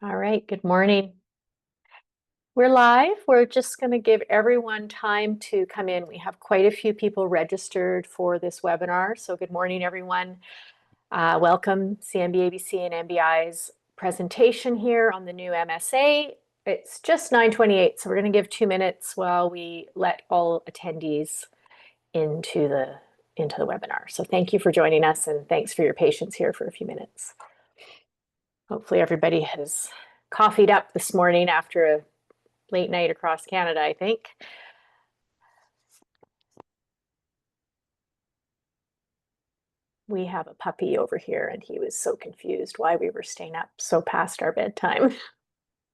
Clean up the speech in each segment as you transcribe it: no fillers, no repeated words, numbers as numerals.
All right, good morning. We're live. We're just going to give everyone time to come in. We have quite a few people registered for this webinar. So good morning, everyone. Welcome CMBA-BC and MBI's presentation here on the new MSA. It's just 9:28, so we're going to give 2 minutes while we let all attendees into the webinar. So thank you for joining us and thanks for your patience here for a few minutes. Hopefully everybody has coffeeed up this morning after a late night across Canada, I think. We have a puppy over here and he was so confused why we were staying up so past our bedtime.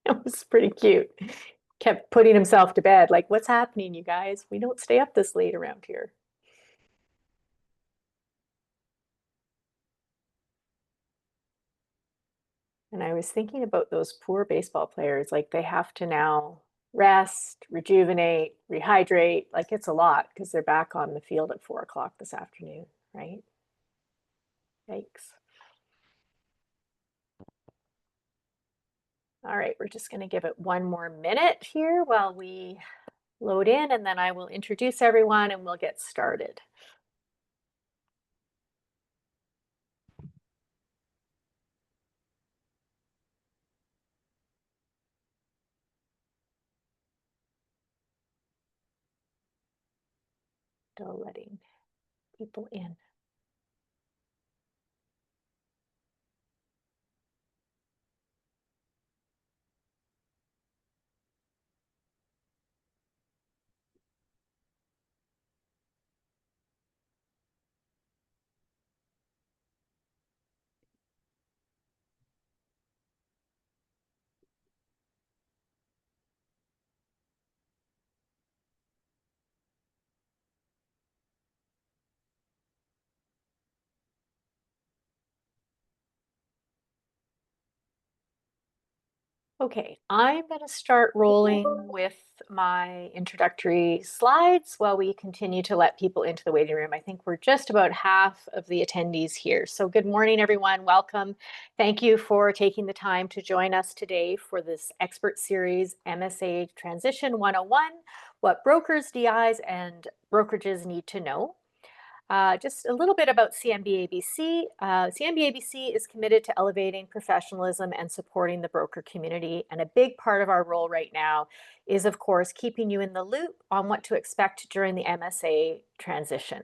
It was pretty cute. Kept putting himself to bed, like, what's happening, you guys? We don't stay up this late around here. And I was thinking about those poor baseball players, like they have to now rest, rejuvenate, rehydrate. Like it's a lot because they're back on the field at 4 o'clock this afternoon, right? Yikes. All right, we're just going to give it 1 more minute here while we load in, and then I will introduce everyone and we'll get started. Still letting people in. Okay, I'm going to start rolling with my introductory slides while we continue to let people into the waiting room. I think we're just about half of the attendees here. So good morning, everyone. Welcome. Thank you for taking the time to join us today for this expert series, MSA Transition 101, What Brokers, DIs, and Brokerages Need to Know. Just a little bit about CMBA-BC. CMBA-BC is committed to elevating professionalism and supporting the broker community. And a big part of our role right now is, of course, keeping you in the loop on what to expect during the MSA transition.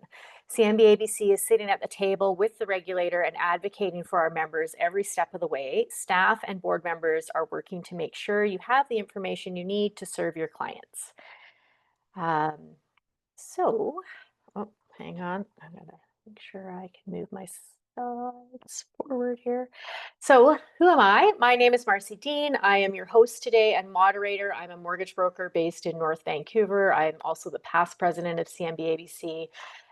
CMBA-BC is sitting at the table with the regulator and advocating for our members every step of the way. Staff and board members are working to make sure you have the information you need to serve your clients. So, oh, hang on. I'm going to make sure I can move my slides forward here. So, who am I? My name is Marcy Dean. I am your host today and moderator. I'm a mortgage broker based in North Vancouver. I'm also the past president of CMBA-BC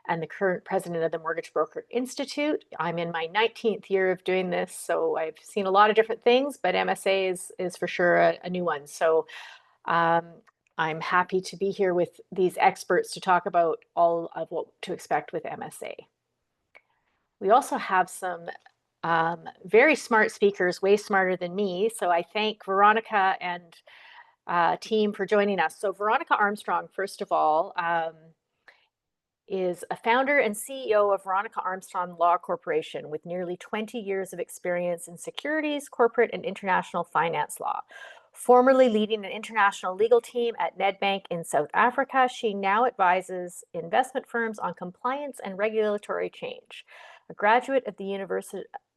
and the current president of the Mortgage Broker Institute. I'm in my 19th year of doing this, so I've seen a lot of different things, but MSA is for sure a new one. So, I'm happy to be here with these experts to talk about all of what to expect with MSA. We also have some very smart speakers, way smarter than me. So I thank Veronica and team for joining us. So Veronica Armstrong, first of all, is a founder and CEO of Veronica Armstrong Law Corporation with nearly 20 years of experience in securities, corporate, and international finance law. Formerly leading an international legal team at Nedbank in South Africa, she now advises investment firms on compliance and regulatory change. A graduate of the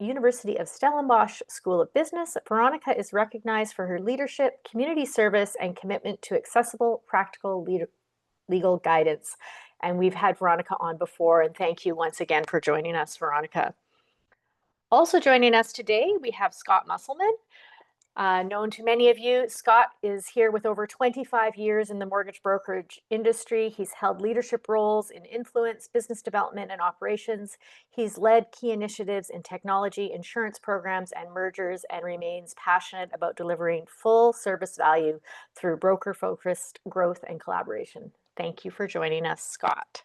University of Stellenbosch School of Business, Veronica is recognized for her leadership, community service, and commitment to accessible, practical legal guidance. And we've had Veronica on before, and thank you once again for joining us, Veronica. Also joining us today, we have Scott Musselman. Known to many of you, Scott is here with over 25 years in the mortgage brokerage industry. He's held leadership roles in influence, business development, and operations. He's led key initiatives in technology, insurance programs, and mergers, and remains passionate about delivering full service value through broker-focused growth and collaboration. Thank you for joining us, Scott.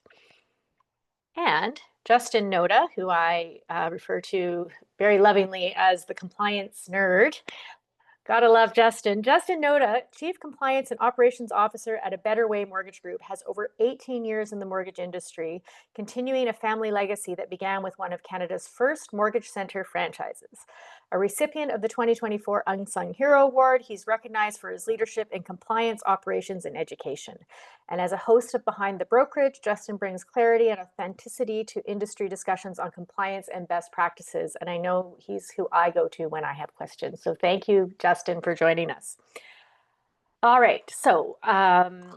And Justin Noda, who I refer to very lovingly as the compliance nerd, Gotta love Justin. Justin Noda, Chief Compliance and Operations Officer at a Better Way Mortgage Group, has over 18 years in the mortgage industry, continuing a family legacy that began with one of Canada's first mortgage center franchises. A recipient of the 2024 Unsung Hero Award, he's recognized for his leadership in compliance, operations, and education. And as a host of Behind the Brokerage, Justin brings clarity and authenticity to industry discussions on compliance and best practices. And I know he's who I go to when I have questions. So thank you, Justin, for joining us. All right, so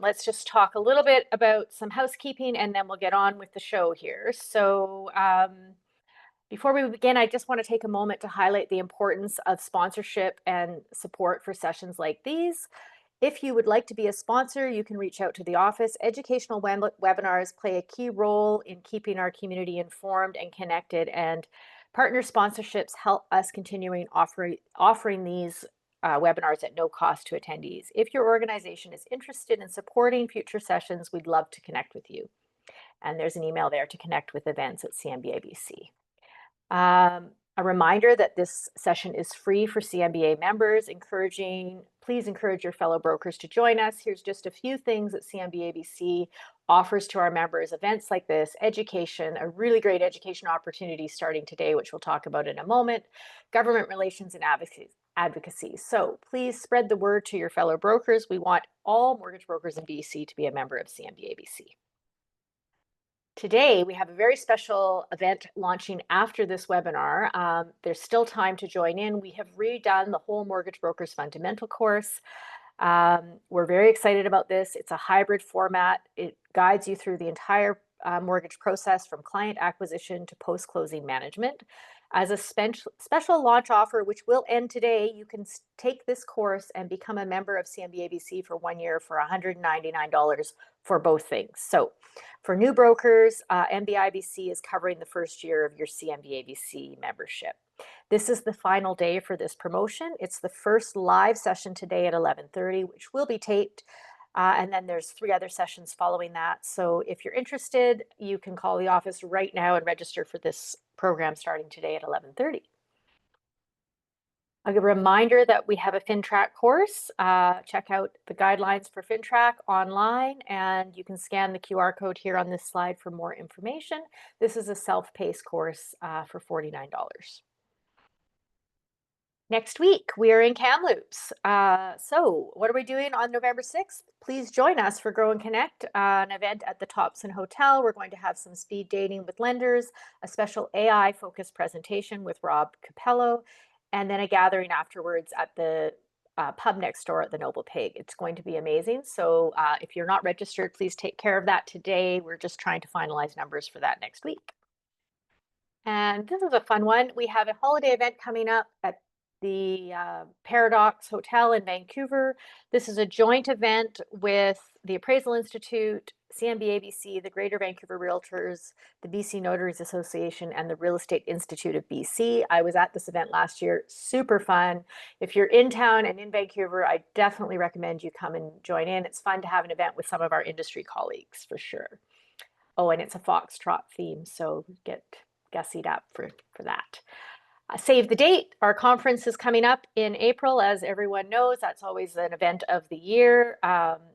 let's just talk a little bit about some housekeeping and then we'll get on with the show here. So before we begin, I just want to take a moment to highlight the importance of sponsorship and support for sessions like these. If you would like to be a sponsor, you can reach out to the office. Educational webinars play a key role in keeping our community informed and connected, and partner sponsorships help us continuing offering these webinars at no cost to attendees. If your organization is interested in supporting future sessions, we'd love to connect with you. And there's an email there to connect with events at CMBA-BC. A reminder that this session is free for CMBA members, please encourage your fellow brokers to join us. Here's just a few things that CMBA-BC offers to our members. Events like this, education, a really great education opportunity starting today, which we'll talk about in a moment, government relations and advocacy. So please spread the word to your fellow brokers. We want all mortgage brokers in BC to be a member of CMBA-BC. Today, we have a very special event launching after this webinar. There's still time to join in. We have redone the whole Mortgage Brokers Fundamental course. We're very excited about this. It's a hybrid format. It guides you through the entire mortgage process from client acquisition to post-closing management. As a special launch offer, which will end today, you can take this course and become a member of CMBA-BC for 1 year for $199 for both things. So for new brokers, MBI-BC is covering the first year of your CMBA-BC membership. This is the final day for this promotion. It's the first live session today at 11:30, which will be taped. And then there's 3 other sessions following that. So if you're interested, you can call the office right now and register for this program starting today at 11:30. A reminder that we have a FinTrack course. Check out the guidelines for FinTrack online, and you can scan the QR code here on this slide for more information. This is a self-paced course for $49. Next week, we are in Kamloops. So what are we doing on November 6th? Please join us for Grow and Connect, an event at the Thompson Hotel. We're going to have some speed dating with lenders, a special AI-focused presentation with Rob Capello, and then a gathering afterwards at the pub next door at the Noble Pig. It's going to be amazing. So if you're not registered, please take care of that today. We're just trying to finalize numbers for that next week. And this is a fun one. We have a holiday event coming up at the Paradox Hotel in Vancouver. This is a joint event with the Appraisal Institute, CMBA-BC, the Greater Vancouver Realtors, the BC Notaries Association, and the Real Estate Institute of BC. I was at this event last year, super fun. If you're in town and in Vancouver, I definitely recommend you come and join in. It's fun to have an event with some of our industry colleagues for sure. Oh, and it's a foxtrot theme, so get gussied up for that. Save the date. Our conference is coming up in April, as everyone knows. That's always an event of the year.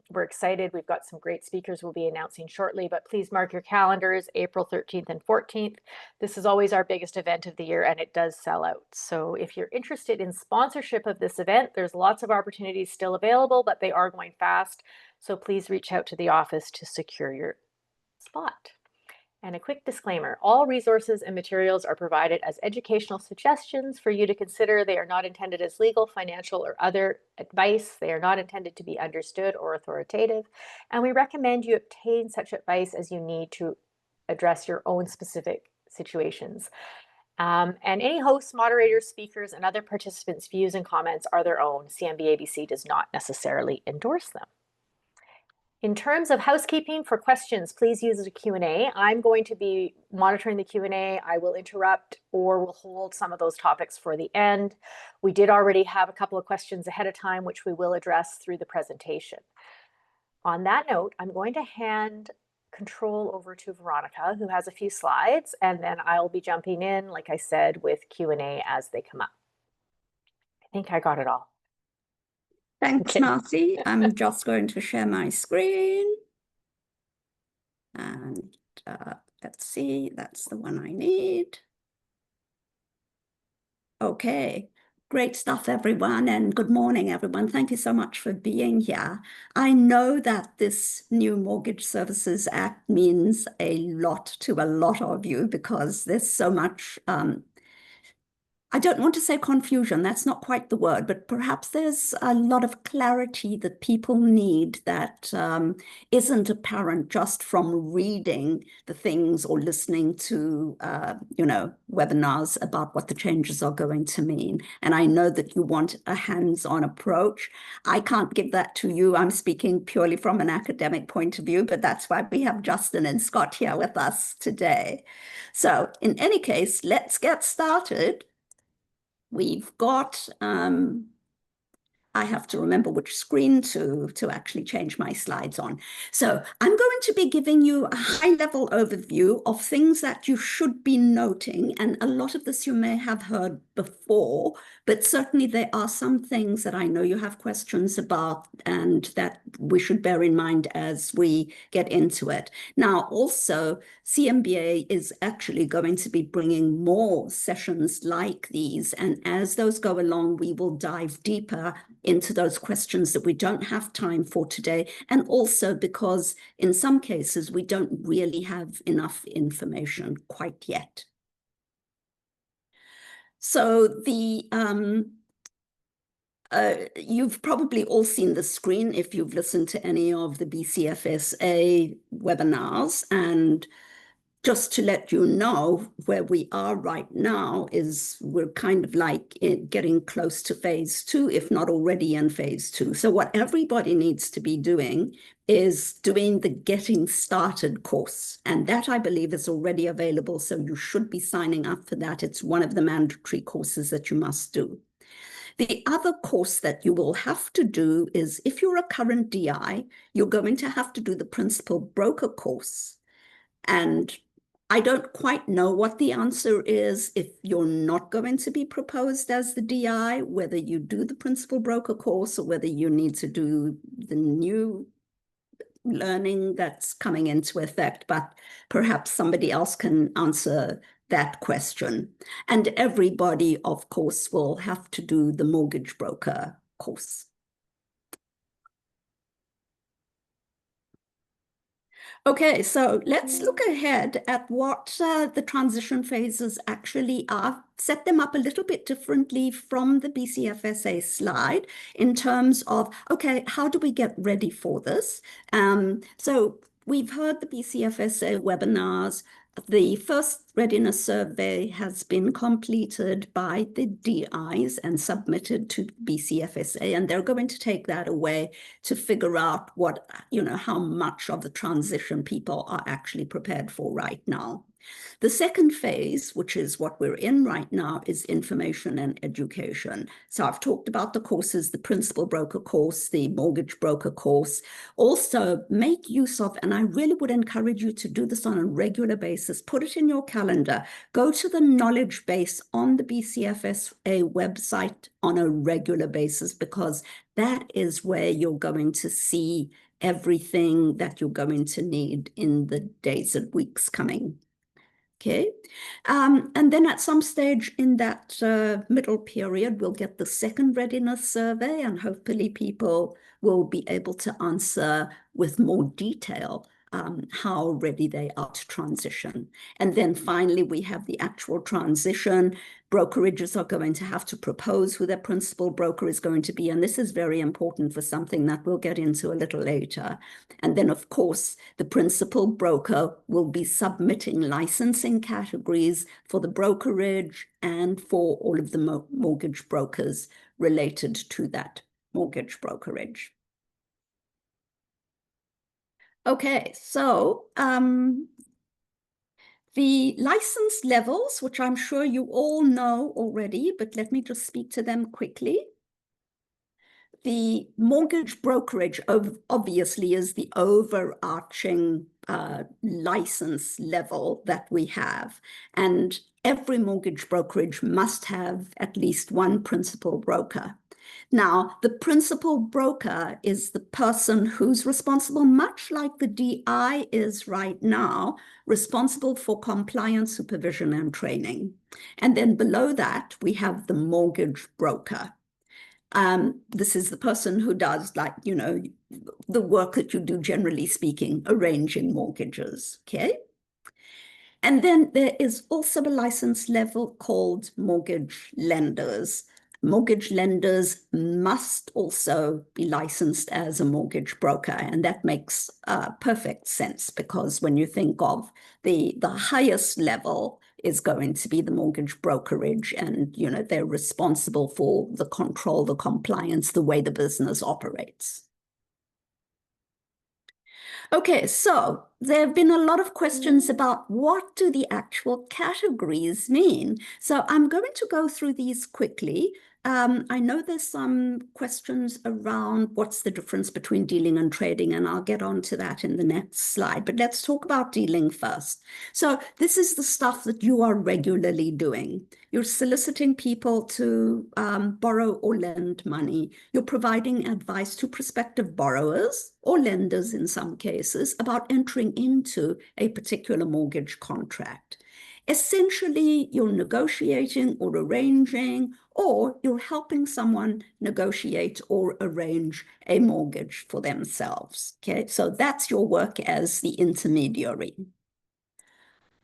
We're excited. We've got some great speakers we'll be announcing shortly, but please mark your calendars, April 13th and 14th. This is always our biggest event of the year, and it does sell out. So if you're interested in sponsorship of this event, there's lots of opportunities still available, but they are going fast. So please reach out to the office to secure your spot. And a quick disclaimer, all resources and materials are provided as educational suggestions for you to consider. They are not intended as legal, financial, or other advice. They are not intended to be understood or authoritative. And we recommend you obtain such advice as you need to address your own specific situations. And any hosts, moderators, speakers, and other participants' views and comments are their own. CMBA-BC does not necessarily endorse them. In terms of housekeeping, for questions, please use the Q&A. I'm going to be monitoring the Q&A. I will interrupt or will hold some of those topics for the end. We did already have a couple of questions ahead of time, which we will address through the presentation. On that note, I'm going to hand control over to Veronica, who has a few slides, and then I'll be jumping in, like I said, with Q&A as they come up. I think I got it all. Thanks, Marcy. I'm just going to share my screen. And let's see, that's the one I need. Okay, great stuff, everyone, and good morning, everyone. Thank you so much for being here. I know that this new Mortgage Services Act means a lot to a lot of you because there's so much I don't want to say confusion, that's not quite the word, but perhaps there's a lot of clarity that people need that isn't apparent just from reading the things or listening to, webinars about what the changes are going to mean. And I know that you want a hands-on approach. I can't give that to you. I'm speaking purely from an academic point of view, but that's why we have Justin and Scott here with us today. So in any case, let's get started. We've got, I have to remember which screen to actually change my slides on. So I'm going to be giving you a high-level overview of things that you should be noting, and a lot of this you may have heard before, but certainly there are some things that I know you have questions about and that we should bear in mind as we get into it. Now, also, CMBA is actually going to be bringing more sessions like these, and as those go along, we will dive deeper into those questions that we don't have time for today, and also because in some cases we don't really have enough information quite yet. So you've probably all seen the screen if you've listened to any of the BCFSA webinars, and just to let you know where we are right now is we're kind of like getting close to phase 2, if not already in phase 2. So what everybody needs to be doing is doing the Getting Started course. And that, I believe, is already available. So you should be signing up for that. It's one of the mandatory courses that you must do. The other course that you will have to do is, if you're a current DI, you're going to have to do the Principal Broker course. And I don't quite know what the answer is if you're not going to be proposed as the DI, whether you do the Principal Broker course or whether you need to do the new learning that's coming into effect, but perhaps somebody else can answer that question. And everybody, of course, will have to do the Mortgage Broker course. Okay, so let's look ahead at what the transition phases actually are, set them up a little bit differently from the BCFSA slide in terms of, okay, how do we get ready for this? So we've heard the BCFSA webinars. The first readiness survey has been completed by the DIs and submitted to BCFSA, and they're going to take that away to figure out what, how much of the transition people are actually prepared for right now. The second phase, which is what we're in right now, is information and education. So I've talked about the courses, the Principal Broker course, the Mortgage Broker course. Also, make use of, and I really would encourage you to do this on a regular basis, put it in your calendar, go to the knowledge base on the BCFSA website on a regular basis, because that is where you're going to see everything that you're going to need in the days and weeks coming. Okay, and then at some stage in that middle period, we'll get the second readiness survey, and hopefully people will be able to answer with more detail how ready they are to transition. And then finally, we have the actual transition. Brokerages are going to have to propose who their principal broker is going to be, and this is very important for something that we'll get into a little later. And then, of course, the principal broker will be submitting licensing categories for the brokerage and for all of the mortgage brokers related to that mortgage brokerage. Okay, so the license levels, which I'm sure you all know already, but let me just speak to them quickly. The mortgage brokerage obviously is the overarching license level that we have. And every mortgage brokerage must have at least one principal broker. Now, the principal broker is the person who's responsible, much like the DI is right now, responsible for compliance, supervision, and training. And then below that, we have the mortgage broker. This is the person who does, like, you know, the work that you do, generally speaking, arranging mortgages, okay? And then there is also a license level called mortgage lenders. Mortgage lenders must also be licensed as a mortgage broker, and that makes perfect sense, because when you think of the highest level is going to be the mortgage brokerage, and you know they're responsible for the control, the compliance, the way the business operates. Okay, so there have been a lot of questions about what do the actual categories mean. So I'm going to go through these quickly. I know there's some questions around what's the difference between dealing and trading, and I'll get on to that in the next slide. But let's talk about dealing first. So this is the stuff that you are regularly doing. You're soliciting people to borrow or lend money. You're providing advice to prospective borrowers or lenders in some cases about entering into a particular mortgage contract. Essentially, you're negotiating or arranging, or you're helping someone negotiate or arrange a mortgage for themselves. Okay, so that's your work as the intermediary.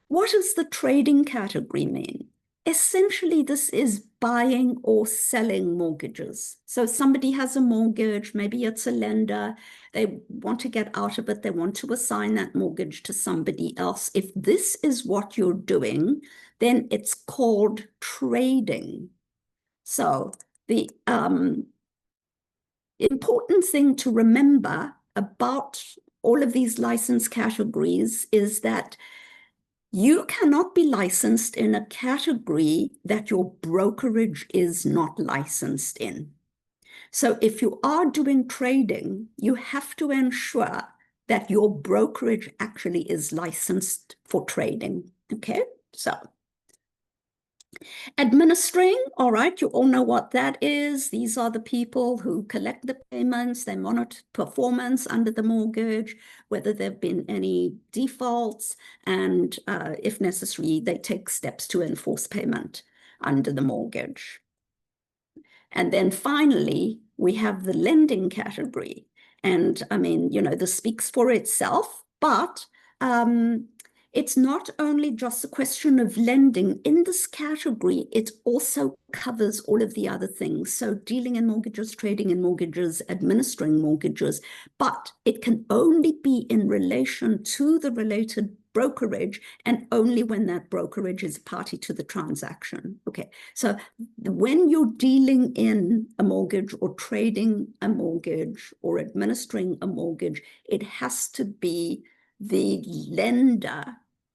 What does the trading category mean? Essentially, this is buying or selling mortgages. So somebody has a mortgage, maybe it's a lender, they want to get out of it, they want to assign that mortgage to somebody else. If this is what you're doing, then it's called trading. So the important thing to remember about all of these license categories is that you cannot be licensed in a category that your brokerage is not licensed in. So if you are doing trading, you have to ensure that your brokerage actually is licensed for trading. Okay, so administering, all right, you all know what that is. These are the people who collect the payments, they monitor performance under the mortgage, whether there have been any defaults, and if necessary, they take steps to enforce payment under the mortgage. And then finally, we have the lending category. And I mean, you know, this speaks for itself, but it's not only just a question of lending. In this category, it also covers all of the other things. So dealing in mortgages, trading in mortgages, administering mortgages, but it can only be in relation to the related brokerage, and only when that brokerage is party to the transaction. Okay, so when you're dealing in a mortgage or trading a mortgage or administering a mortgage, it has to be the lender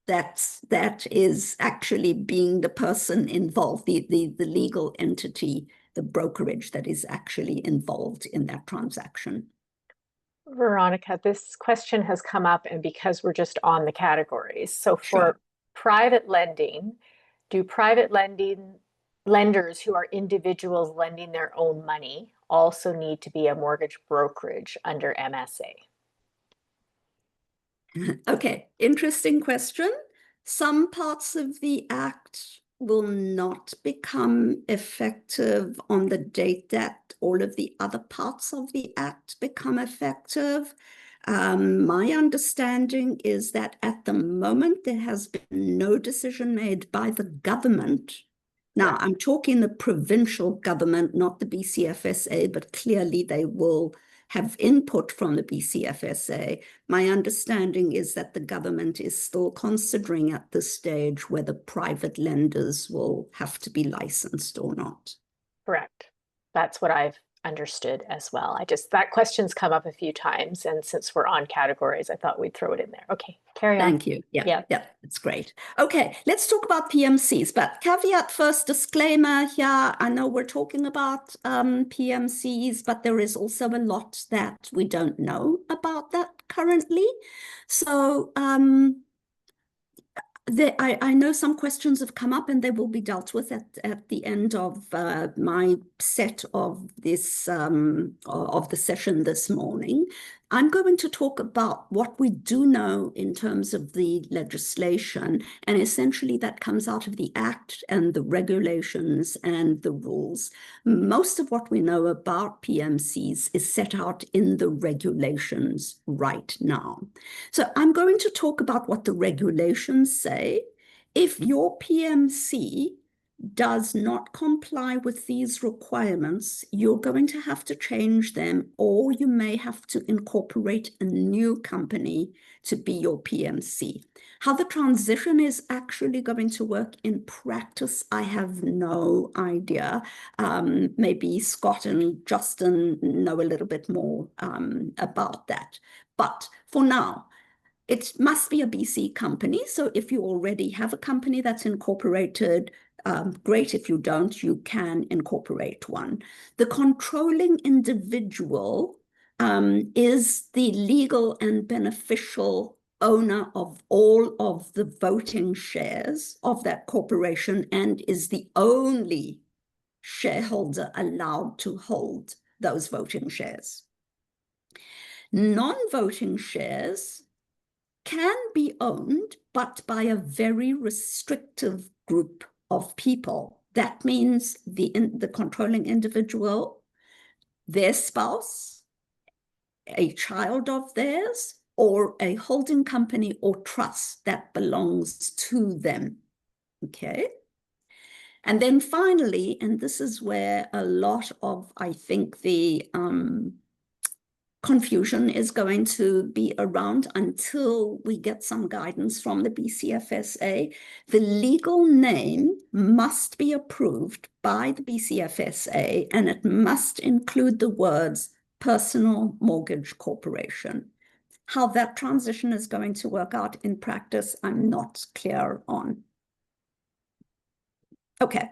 that is actually being the person involved, the legal entity, the brokerage that is actually involved in that transaction. Veronica, this question has come up, and because we're just on the categories. So for Sure. private lending, do private lenders who are individuals lending their own money also need to be a mortgage brokerage under MSA? Okay, interesting question. Some parts of the Act will not become effective on the date that all of the other parts of the Act become effective. My understanding is that at the moment there has been no decision made by the government. Now, I'm talking the provincial government, not the BCFSA, but clearly they will have input from the BCFSA. My understanding is that the government is still considering at this stage whether private lenders will have to be licensed or not. Correct. That's what I've understood as well. That question's come up a few times, and since we're on categories, I thought we'd throw it in there. Okay, carry on. Thank you. Yeah, that's great. Okay, let's talk about PMCs, but caveat first, disclaimer here. I know we're talking about PMCs, but there is also a lot that we don't know about that currently. So I know some questions have come up and they will be dealt with at the end of my set of this of the session this morning. I'm going to talk about what we do know in terms of the legislation, and essentially that comes out of the Act and the regulations and the rules. Most of what we know about PMCs is set out in the regulations right now. So I'm going to talk about what the regulations say. If your PMC does not comply with these requirements, you're going to have to change them, or you may have to incorporate a new company to be your PMC. How the transition is actually going to work in practice, I have no idea. Maybe Scott and Justin know a little bit more about that. But for now, it must be a BC company. So if you already have a company that's incorporated, great. If you don't, you can incorporate one. The controlling individual is the legal and beneficial owner of all of the voting shares of that corporation and is the only shareholder allowed to hold those voting shares. Non-voting shares can be owned, but by a very restrictive group of people. That means the controlling individual, their spouse, a child of theirs, or a holding company or trust that belongs to them. Okay. And then finally, and this is where a lot of, I think, the confusion is going to be around until we get some guidance from the BCFSA. The legal name must be approved by the BCFSA, and it must include the words Personal Mortgage Corporation. How that transition is going to work out in practice, I'm not clear on. Okay.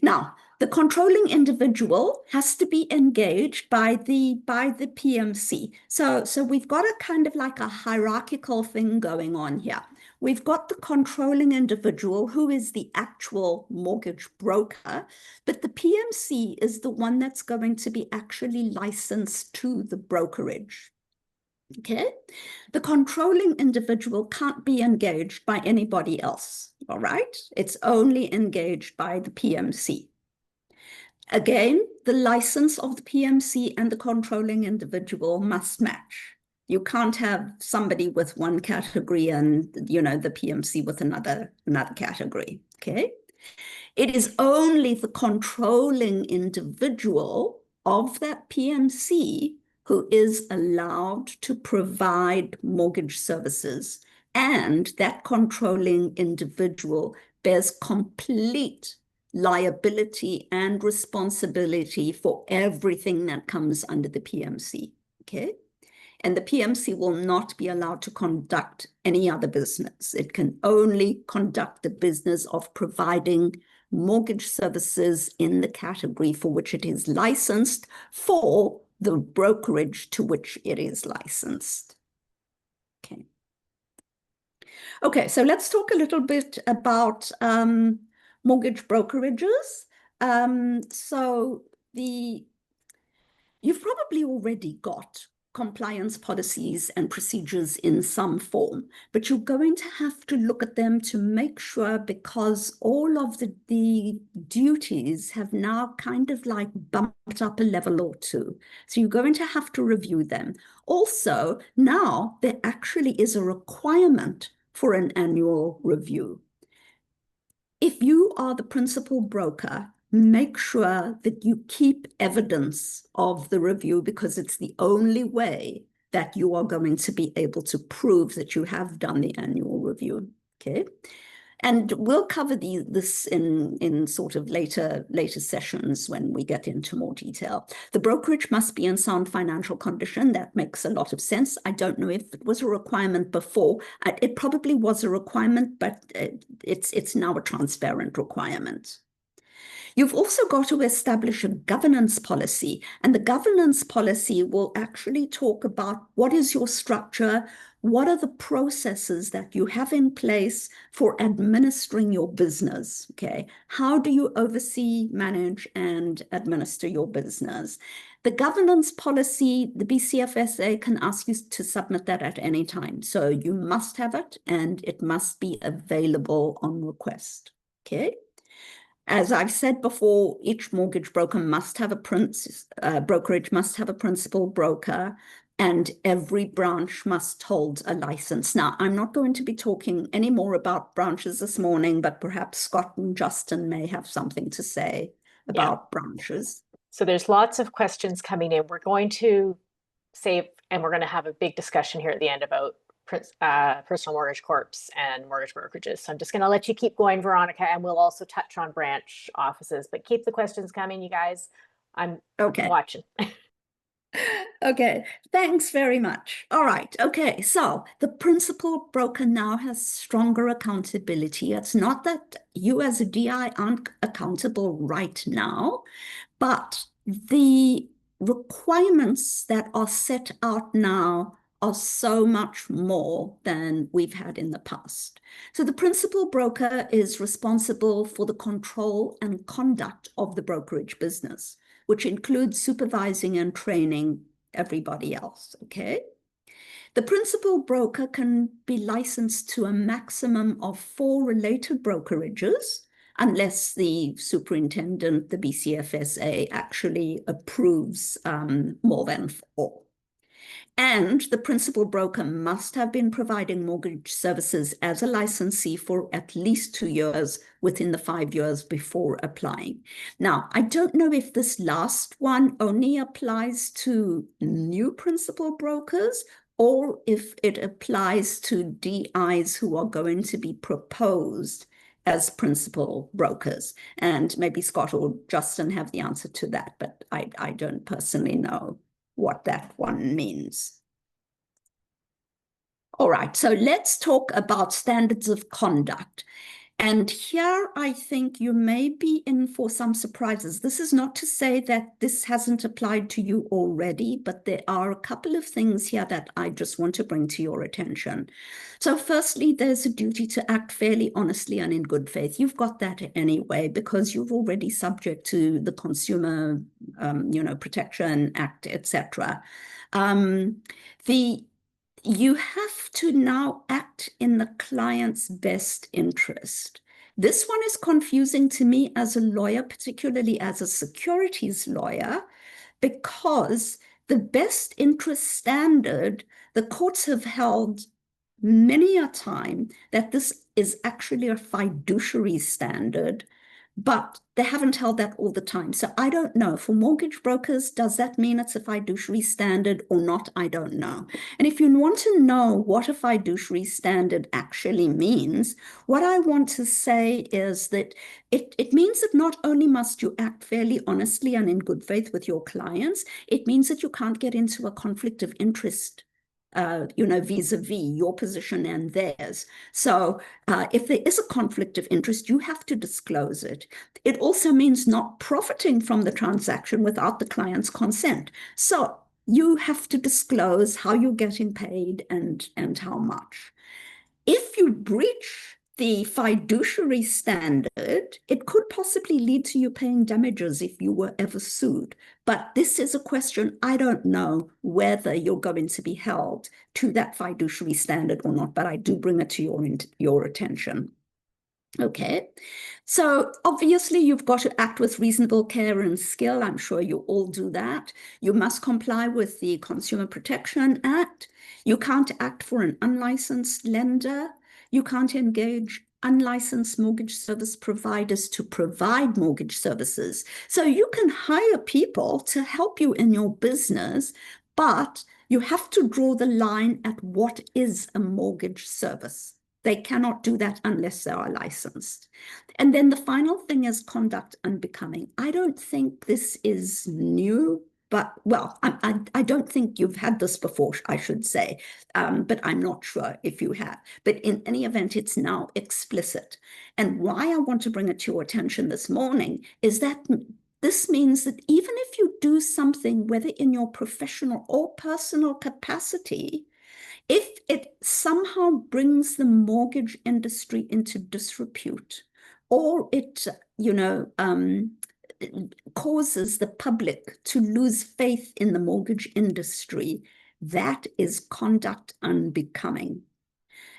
Now, the controlling individual has to be engaged by the PMC. So we've got a kind of like a hierarchical thing going on here. We've got the controlling individual who is the actual mortgage broker, but the PMC is the one that's going to be actually licensed to the brokerage. Okay, the controlling individual can't be engaged by anybody else, all right? It's only engaged by the PMC. Again, the license of the PMC and the controlling individual must match. You can't have somebody with one category and, you know, the PMC with another category, okay? It is only the controlling individual of that PMC who is allowed to provide mortgage services, and that controlling individual bears complete liability and responsibility for everything that comes under the PMC, okay? And the PMC will not be allowed to conduct any other business. It can only conduct the business of providing mortgage services in the category for which it is licensed for the brokerage to which it is licensed. Okay. Okay, so let's talk a little bit about mortgage brokerages. You've probably already got compliance policies and procedures in some form, but you're going to have to look at them to make sure, because all of the duties have now kind of like bumped up a level or two. So you're going to have to review them. Also, now there actually is a requirement for an annual review. If you are the principal broker, make sure that you keep evidence of the review, because it's the only way that you are going to be able to prove that you have done the annual review, okay? And we'll cover this in sort of later sessions when we get into more detail. The brokerage must be in sound financial condition. That makes a lot of sense. I don't know if it was a requirement before. It probably was a requirement, but it's now a transparent requirement. You've also got to establish a governance policy, and the governance policy will actually talk about what is your structure, what are the processes that you have in place for administering your business? Okay, how do you oversee, manage, and administer your business? The governance policy, the BCFSA can ask you to submit that at any time. So you must have it, and it must be available on request. Okay. As I've said before, each mortgage broker must have a brokerage must have a principal broker, and every branch must hold a license. Now, I'm not going to be talking any more about branches this morning, but perhaps Scott and Justin may have something to say about branches. So there's lots of questions coming in. We're going to save, and we're going to have a big discussion here at the end about personal mortgage corps and mortgage brokerages. So I'm just going to let you keep going, Veronica, and we'll also touch on branch offices, but keep the questions coming, you guys. I'm watching. Okay, thanks very much. All right, okay, so the principal broker now has stronger accountability. It's not that you as a DI aren't accountable right now, but the requirements that are set out now are so much more than we've had in the past. So the principal broker is responsible for the control and conduct of the brokerage business, which includes supervising and training everybody else, okay? The principal broker can be licensed to a maximum of 4 related brokerages, unless the superintendent, the BCFSA, actually approves more than 4. And the principal broker must have been providing mortgage services as a licensee for at least 2 years within the 5 years before applying. Now, I don't know if this last one only applies to new principal brokers or if it applies to DIs who are going to be proposed as principal brokers. And maybe Scott or Justin have the answer to that, but I don't personally know what that one means. All right, so let's talk about standards of conduct. And here I think you may be in for some surprises. This is not to say that this hasn't applied to you already, but there are a couple of things here that I just want to bring to your attention. So firstly, there's a duty to act fairly, honestly, and in good faith. You've got that anyway, because you're already subject to the Consumer Protection Act, etc. You have to now act in the client's best interest. This one is confusing to me as a lawyer, particularly as a securities lawyer, because the best interest standard, the courts have held many a time that this is actually a fiduciary standard, but they haven't held that all the time. So I don't know. For mortgage brokers, does that mean it's a fiduciary standard or not? I don't know. And if you want to know what a fiduciary standard actually means, what I want to say is that it means that not only must you act fairly honestly and in good faith with your clients, it means that you can't get into a conflict of interest vis-a-vis your position and theirs. So if there is a conflict of interest, you have to disclose it. It also means not profiting from the transaction without the client's consent. So you have to disclose how you're getting paid and how much. If you breach the fiduciary standard, it could possibly lead to you paying damages if you were ever sued. But this is a question, I don't know whether you're going to be held to that fiduciary standard or not, but I do bring it to your attention. Okay, so obviously you've got to act with reasonable care and skill. I'm sure you all do that. You must comply with the Consumer Protection Act. You can't act for an unlicensed lender. You can't engage unlicensed mortgage service providers to provide mortgage services. So you can hire people to help you in your business, but you have to draw the line at what is a mortgage service. They cannot do that unless they are licensed. And then the final thing is conduct unbecoming. I don't think this is new, but, well, I don't think you've had this before, I should say, but I'm not sure if you have. But in any event, it's now explicit. And why I want to bring it to your attention this morning is that this means that even if you do something, whether in your professional or personal capacity, If it somehow brings the mortgage industry into disrepute, or it, causes the public to lose faith in the mortgage industry, that is conduct unbecoming.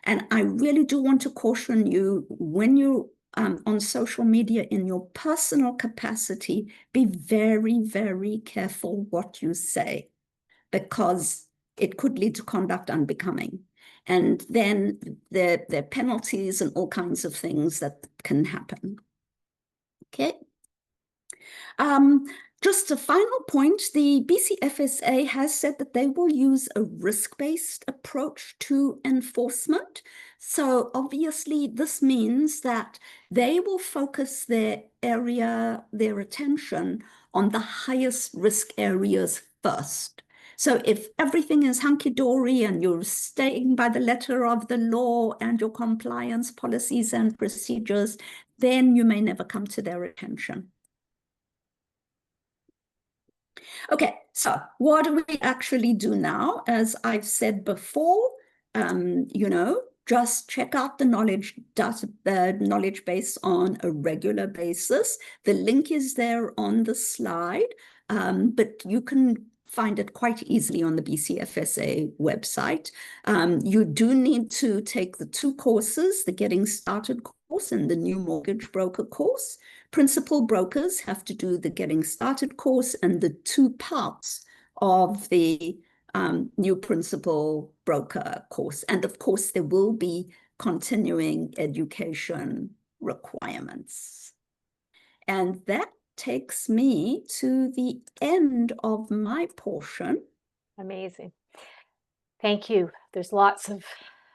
And I really do want to caution you, when you on social media in your personal capacity, be very, very careful what you say, because it could lead to conduct unbecoming. And then there are penalties and all kinds of things that can happen. Okay. Just a final point, the BCFSA has said that they will use a risk-based approach to enforcement. So obviously this means that they will focus their attention on the highest risk areas first. So if everything is hunky-dory and you're staying by the letter of the law and your compliance policies and procedures, then you may never come to their attention. Okay, so what do we actually do now? As I've said before, just check out the knowledge base on a regular basis. The link is there on the slide, but you can find it quite easily on the BCFSA website. You do need to take the 2 courses, the Getting Started course and the New Mortgage Broker course. Principal brokers have to do the Getting Started course and the 2 parts of the New Principal Broker course. And of course, there will be continuing education requirements. And that takes me to the end of my portion. Amazing. Thank you. There's lots of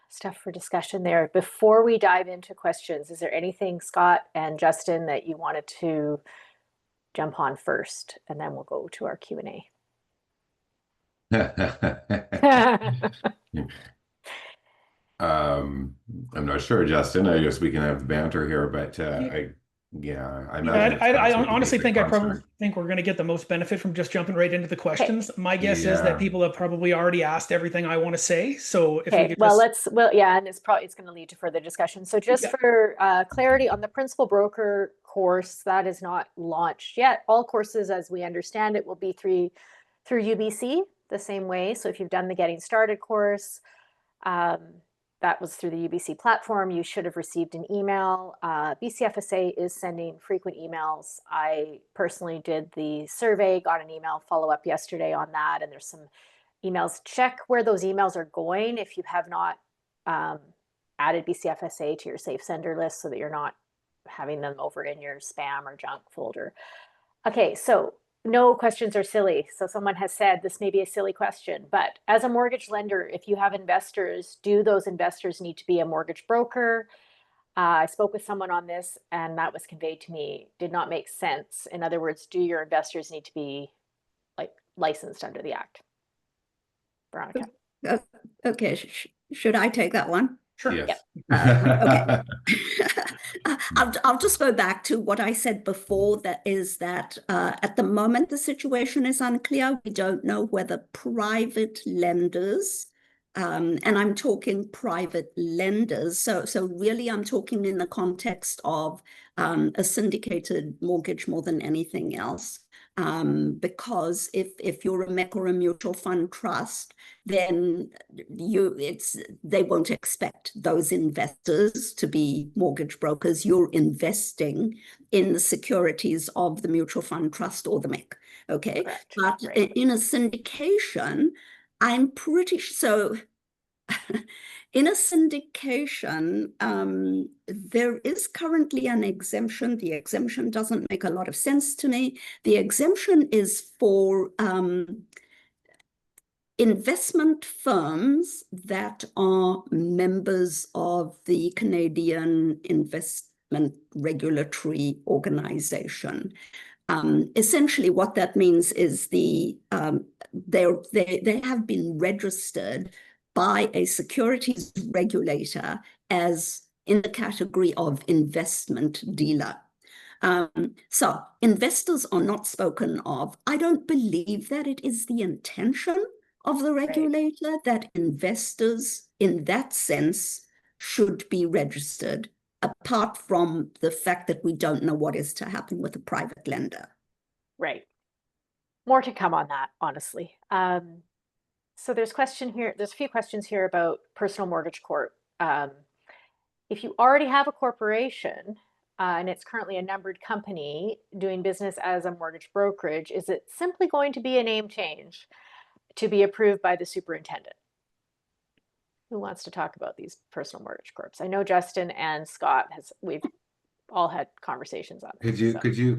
stuff for discussion there. Before we dive into questions, is there anything, Scott and Justin, that you wanted to jump on first? And then we'll go to our Q&A. I'm not sure, Justin. I guess we can have banter here, but I honestly think we're going to get the most benefit from just jumping right into the questions. Okay. My guess is that people have probably already asked everything I want to say. So if we could and it's going to lead to further discussion. So just for clarity on the Principal Broker course, that is not launched yet. All courses, as we understand it, will be through UBC the same way. So if you've done the Getting Started course, that was through the UBC platform, you should have received an email. BCFSA is sending frequent emails. I personally did the survey, got an email follow-up yesterday on that, and there's some emails. Check where those emails are going if you have not added BCFSA to your safe sender list, so that you're not having them over in your spam or junk folder. Okay, so no questions are silly. So someone has said this may be a silly question, but as a mortgage lender, if you have investors, do those investors need to be a mortgage broker? I spoke with someone on this, and that was conveyed to me did not make sense. In other words, do your investors need to be licensed under the Act? Veronica. Okay, should I take that one? Sure. Yes. Okay. I'll just go back to what I said before, that is that at the moment the situation is unclear. We don't know whether private lenders, and I'm talking private lenders, so really I'm talking in the context of a syndicated mortgage more than anything else. Because if you're a MEC or a mutual fund trust, then they won't expect those investors to be mortgage brokers. You're investing in the securities of the mutual fund trust or the MEC. Okay, correct. But right. In a syndication, I'm pretty so. In a syndication, there is currently an exemption. The exemption doesn't make a lot of sense to me. The exemption is for investment firms that are members of the Canadian Investment Regulatory Organization. Essentially, what that means is they have been registered by a securities regulator as in the category of investment dealer. So investors are not spoken of. I don't believe that it is the intention of the regulator that investors in that sense should be registered, apart from the fact that we don't know what is to happen with a private lender. Right. More to come on that, honestly. So there's a few questions here about personal mortgage corp. If you already have a corporation and it's currently a numbered company doing business as a mortgage brokerage, is it simply going to be a name change to be approved by the superintendent? Who wants to talk about these personal mortgage corps? I know Justin and Scott we've all had conversations on this. Could you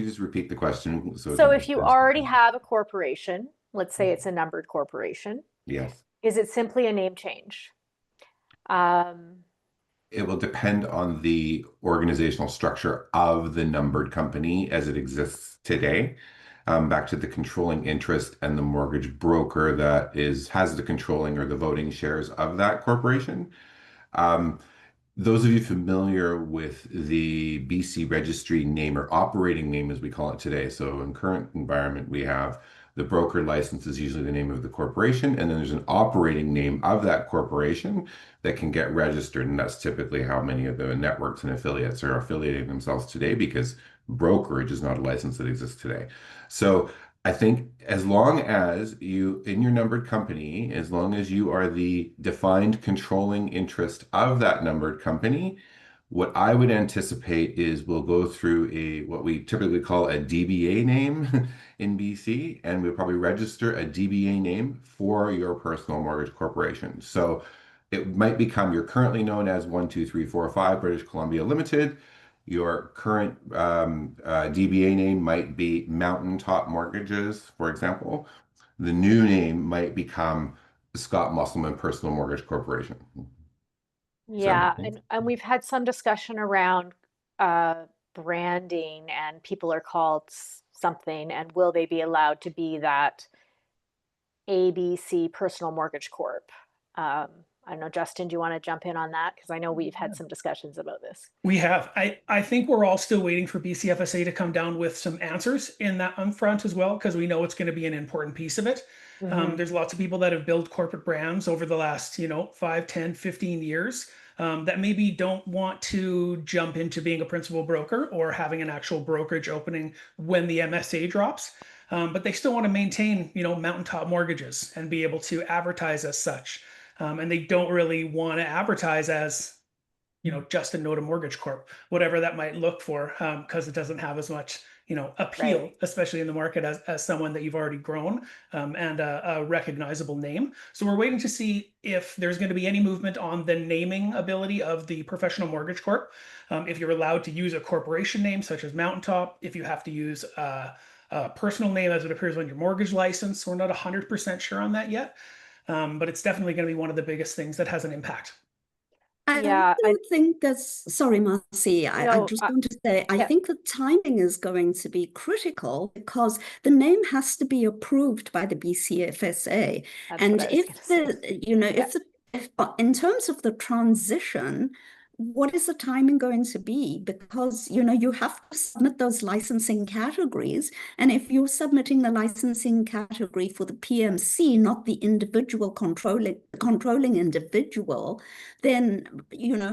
just repeat the question? So if you already have a corporation, let's say it's a numbered corporation, yes, is it simply a name change? it will depend on the organizational structure of the numbered company as it exists today. Back to the controlling interest and the mortgage broker that has the controlling or the voting shares of that corporation. Those of you familiar with the BC registry name or operating name, as we call it today. So in current environment, we have the broker license is usually the name of the corporation, and then there's an operating name of that corporation that can get registered. And that's typically how many of the networks and affiliates are affiliating themselves today, because brokerage is not a license that exists today. So I think as long as you, in your numbered company, as long as you are the defined controlling interest of that numbered company, what I would anticipate is we'll go through what we typically call a DBA name in BC, and we'll probably register a DBA name for your personal mortgage corporation. So it might become, you're currently known as 12345 British Columbia Limited. Your current DBA name might be Mountaintop Mortgages, for example. The new name might become Scott Musselman Personal Mortgage Corporation. Yeah, and we've had some discussion around branding, and people are called something, and will they be allowed to be that ABC Personal Mortgage Corp? I don't know, Justin, do you want to jump in on that? Because I know we've had some discussions about this. We have. I think we're all still waiting for BCFSA to come down with some answers in that front as well, because we know it's going to be an important piece of it. There's lots of people that have built corporate brands over the last, 5, 10, 15 years that maybe don't want to jump into being a principal broker or having an actual brokerage opening when the MSA drops. But they still want to maintain, Mountaintop Mortgages and be able to advertise as such. And they don't really want to advertise as, Justin Noda Mortgage Corp, whatever that might look for, because it doesn't have as much, appeal, Right. especially in the market as someone that you've already grown and a recognizable name. So we're waiting to see if there's going to be any movement on the naming ability of the professional mortgage corp. If you're allowed to use a corporation name such as Mountaintop, if you have to use a personal name as it appears on your mortgage license. We're not 100% sure on that yet. But it's definitely going to be one of the biggest things that has an impact. I Yeah, don't think sorry, Marcy, I'm just going to say, I think the timing is going to be critical because the name has to be approved by the BCFSA. And if in terms of the transition, what is the timing going to be? Because, you have to submit those licensing categories. And if you're submitting the licensing category for the PMC, not the individual controlling individual, then,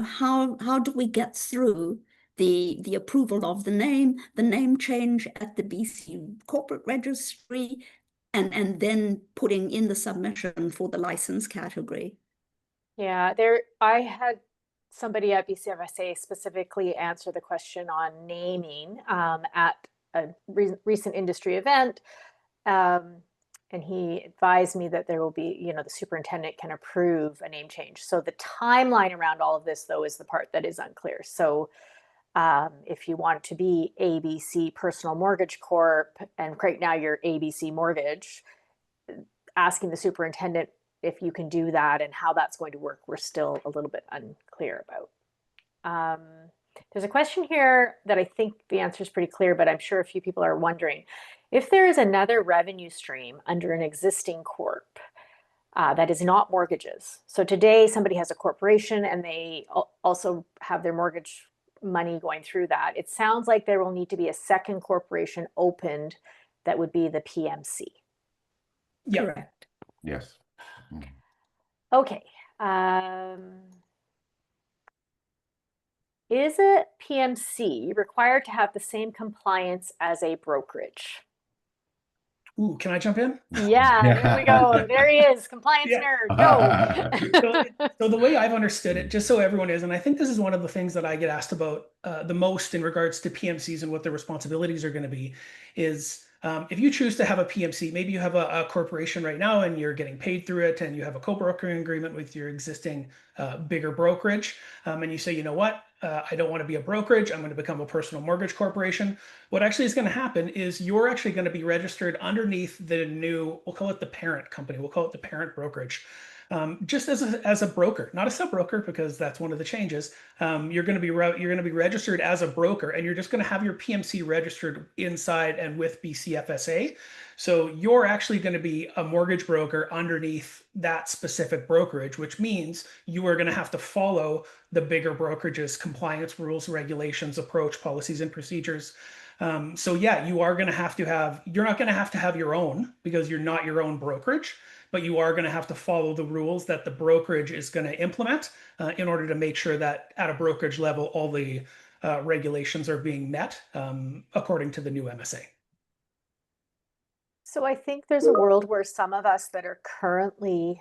how do we get through the approval of the name change at the BC corporate registry, and then putting in the submission for the license category? Yeah, I had somebody at BCFSA specifically answer the question on naming at a recent industry event. And he advised me that there will be, the superintendent can approve a name change. So the timeline around all of this, though, is the part that is unclear. So if you want it to be ABC Personal Mortgage Corp, and right now you're ABC Mortgage, asking the superintendent if you can do that and how that's going to work, we're still a little bit unclear about. There's a question here that I think the answer is pretty clear, but I'm sure a few people are wondering if there is another revenue stream under an existing corp that is not mortgages. So today somebody has a corporation and they also have their mortgage money going through that. It sounds like there will need to be a second corporation opened that would be the PMC. Yeah. Correct. Yes. Okay. Is a PMC required to have the same compliance as a brokerage? Ooh, can I jump in? Yeah, here we go. There he is, compliance Yeah. nerd. Go. So the way I've understood it, just so everyone is, and I think this is one of the things that I get asked about the most in regards to PMCs and what their responsibilities are going to be, is if you choose to have a PMC, maybe you have a corporation right now and you're getting paid through it, and you have a co-brokering agreement with your existing bigger brokerage, and you say, you know what, I don't want to be a brokerage, I'm going to become a personal mortgage corporation. What actually is going to happen is you're actually going to be registered underneath the new, we'll call it the parent company, we'll call it the parent brokerage. Just as a broker, not a sub broker, because that's one of the changes. You're going to be registered as a broker, and you're just going to have your PMC registered inside and with BCFSA. So you're actually going to be a mortgage broker underneath that specific brokerage, which means you are going to have to follow the bigger brokerages' compliance rules, regulations, approach, policies, and procedures. So yeah, you are going to have, you're not going to have your own, because you're not your own brokerage, but you are going to have to follow the rules that the brokerage is going to implement in order to make sure that at a brokerage level, all the regulations are being met according to the new MSA. So I think there's a world where some of us that are currently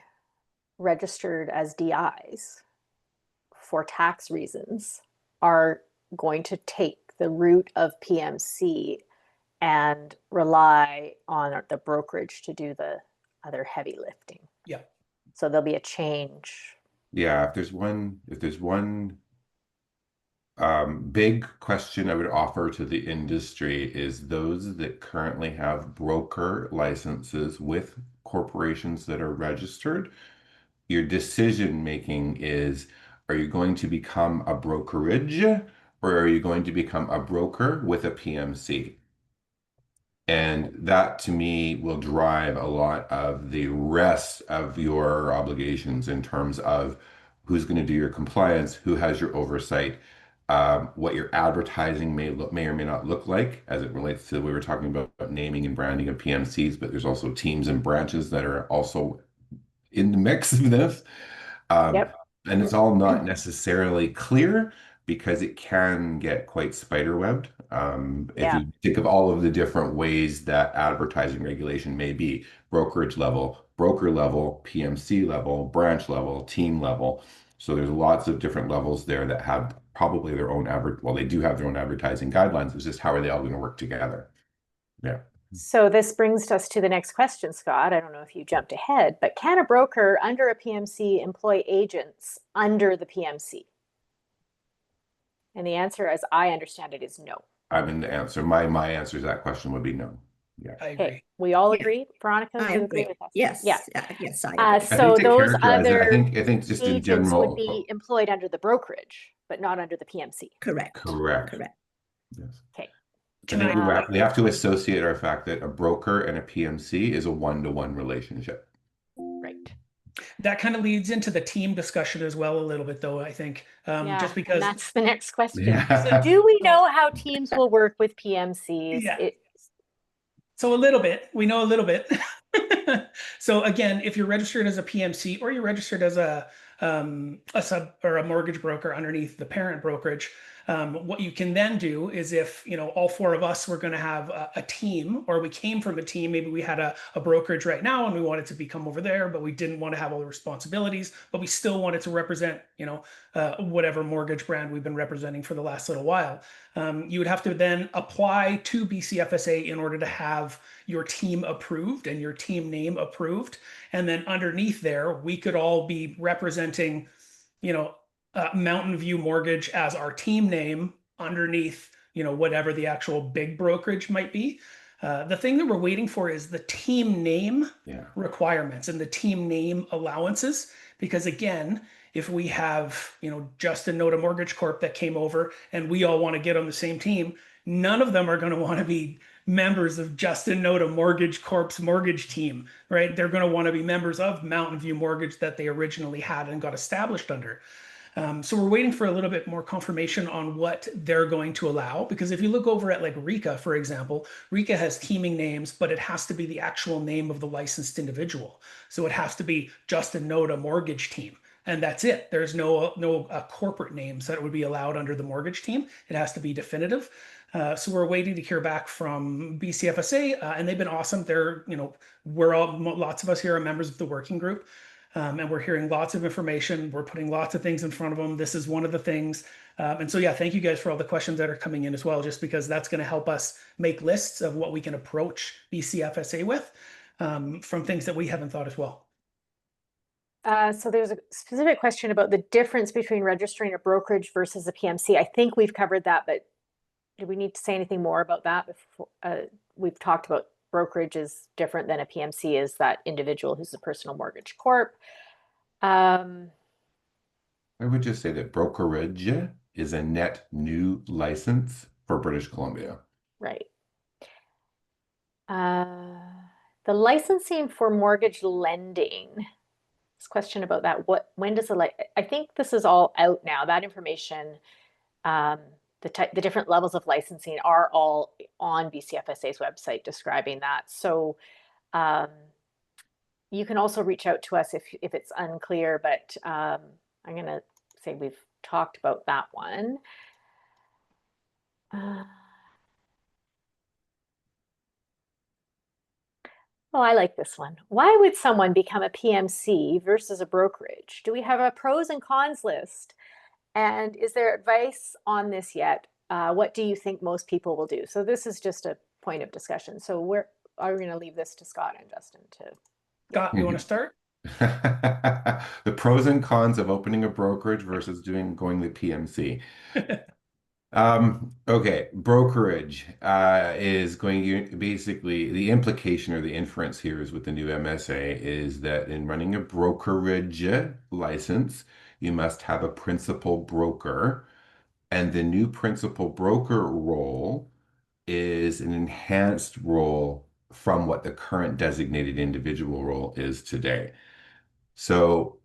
registered as DIs for tax reasons are going to take the route of PMC and rely on the brokerage to do the other heavy lifting. Yeah. So there'll be a change. Yeah, if there's one big question I would offer to the industry is those that currently have broker licenses with corporations that are registered. Your decision making is, are you going to become a brokerage, or are you going to become a broker with a PMC? And that to me will drive a lot of the rest of your obligations in terms of who's going to do your compliance, who has your oversight, what your advertising may or may not look like as it relates to, we were talking about naming and branding of PMCs, but there's also teams and branches that are also in the mix of this. Yep. And it's all not necessarily clear because it can get quite spiderwebbed. If you think of all of the different ways that advertising regulation may be, brokerage level, broker level, PMC level, branch level, team level. So there's lots of different levels there that have probably their own they do have their own advertising guidelines. It's just how are they all going to work together? Yeah. So this brings us to the next question, Scott. I don't know if you jumped ahead, but can a broker under a PMC employ agents under the PMC? And the answer, as I understand it, is no. I mean, the answer, my answer to that question would be no. Yeah. I agree. Okay, we all agree. Veronica, do you agree with us? Yes. Yeah. Yes, I agree. So those other I think just in agents general would be employed under the brokerage, but not under the PMC. Correct. Yes. Okay. We have to associate our fact that a broker and a PMC is a one-to-one relationship. Right. That kind of leads into the team discussion as well a little bit, though, I think. Just because that's the next question. Yeah. So do we know how teams will work with PMCs? Yeah. So a little bit, we know a little bit. So again, if you're registered as a PMC or you're registered as a sub or a mortgage broker underneath the parent brokerage, what you can then do is if, all four of us were going to have a team, or we came from a team, maybe we had a brokerage right now and we wanted to become over there, but we didn't want to have all the responsibilities, but we still wanted to represent, whatever mortgage brand we've been representing for the last little while. You would have to then apply to BCFSA in order to have your team approved and your team name approved. And then underneath there, we could all be representing, Mountain View Mortgage as our team name underneath, whatever the actual big brokerage might be. The thing that we're waiting for is the team name requirements and the team name allowances. Because again, if we have, Justin Noda Mortgage Corp that came over and we all want to get on the same team, none of them are going to want to be members of Justin Noda Mortgage Corp's mortgage team, right? They're going to want to be members of Mountain View Mortgage that they originally had and got established under. So we're waiting for a little bit more confirmation on what they're going to allow. Because if you look over at like RICA, for example, RICA has teaming names, but it has to be the actual name of the licensed individual. So it has to be Justin Noda Mortgage Team. And that's it. There's no corporate names that would be allowed under the mortgage team. It has to be definitive. So we're waiting to hear back from BCFSA, and they've been awesome. They're, lots of us here are members of the working group, and we're hearing lots of information. We're putting lots of things in front of them. This is one of the things. And so, yeah, thank you guys for all the questions that are coming in as well, just because that's going to help us make lists of what we can approach BCFSA with, from things that we haven't thought as well. So there's a specific question about the difference between registering a brokerage versus a PMC. I think we've covered that, but do we need to say anything more about that? Before, we've talked about brokerage is different than a PMC is that individual who's a personal mortgage corp. I would just say that brokerage is a net new license for British Columbia. Right. The licensing for mortgage lending. This question about that. When does I think this is all out now. That information, the different levels of licensing are all on BCFSA's website describing that. So you can also reach out to us if it's unclear, but I'm going to say we've talked about that one. Oh, I like this one. Why would someone become a PMC versus a brokerage? Do we have a pros and cons list? And is there advice on this yet? What do you think most people will do? So this is just a point of discussion. So we're going to leave this to Scott and Justin to. Scott, you want to start? The pros and cons of opening a brokerage versus going the PMC. Okay, brokerage is going to basically, the implication or the inference here is with the new MSA is that in running a brokerage license, you must have a principal broker, and the new principal broker role is an enhanced role from what the current designated individual role is today. So